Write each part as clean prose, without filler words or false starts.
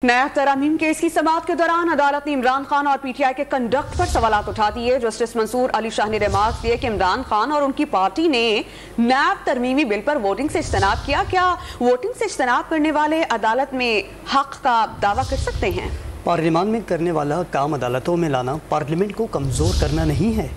नया तरमीम केस की समाअत के दौरान अदालत ने इमरान खान और पीटीआई के कंडक्ट पर सवालात उठा दिए। जस्टिस मंसूर अली शाह ने रिमार्क दिए कि इमरान खान और उनकी पार्टी ने नैब तरमीमी बिल पर वोटिंग से इज्तनाब किया। क्या वोटिंग से इज्तनाब करने वाले अदालत में हक का दावा कर सकते हैं? पार्लियामान में करने वाला काम अदालतों में लाना पार्लियामेंट को कमजोर करना नहीं है।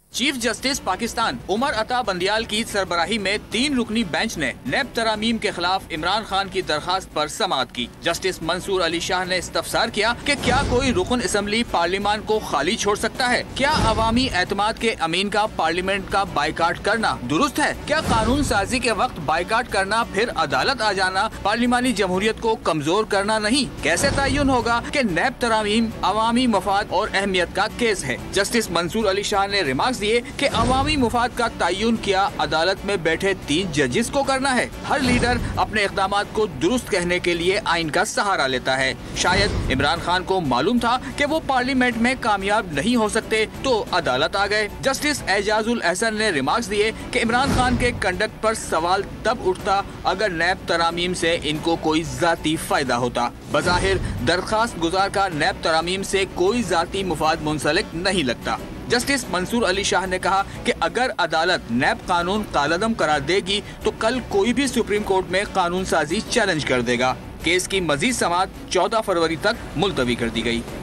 चीफ जस्टिस पाकिस्तान उमर अता बंदियाल की सरबराही में 3 रुकनी बेंच ने नैब तरामीम के खिलाफ इमरान खान की दरखास्त पर समाअत की। जस्टिस मंसूर अली शाह ने इस्तफसार किया कि क्या कोई रुकन असम्बली पार्लियामान को खाली छोड़ सकता है? क्या अवामी एतमाद के अमीन का पार्लियामेंट का बाइकाट करना दुरुस्त है? क्या कानून साजी के वक्त बाइकाट करना फिर अदालत आ जाना पार्लियामानी जमहूरियत को कमजोर करना नहीं? कैसे तयन होगा कि नैब तरामीम अवामी मफाद और अहमियत का केस है? जस्टिस मंसूर अली शाह ने रिमार्क्स कि अवामी मुफाद का तयन किया अदालत में बैठे 3 जजेस को करना है। हर लीडर अपने इक़दामात को दुरुस्त कहने के लिए आइन का सहारा लेता है। शायद इमरान खान को मालूम था कि वो पार्लियामेंट में कामयाब नहीं हो सकते तो अदालत आ गए। जस्टिस एजाजुल एहसन ने रिमार्क्स दिए कि इमरान खान के कंडक्ट पर सवाल तब उठता अगर नैब तरामीम से इनको कोई जाती फायदा होता। बज़ाहिर दरखास्त गुजार का नैब तरामीम से कोई जाती मुफाद मुंसलिक नहीं लगता। जस्टिस मंसूर अली शाह ने कहा कि अगर अदालत नैब कानून कालअदम करार देगी तो कल कोई भी सुप्रीम कोर्ट में कानून साजी चैलेंज कर देगा। केस की मजीद समाअत 14 फरवरी तक मुलतवी कर दी गई।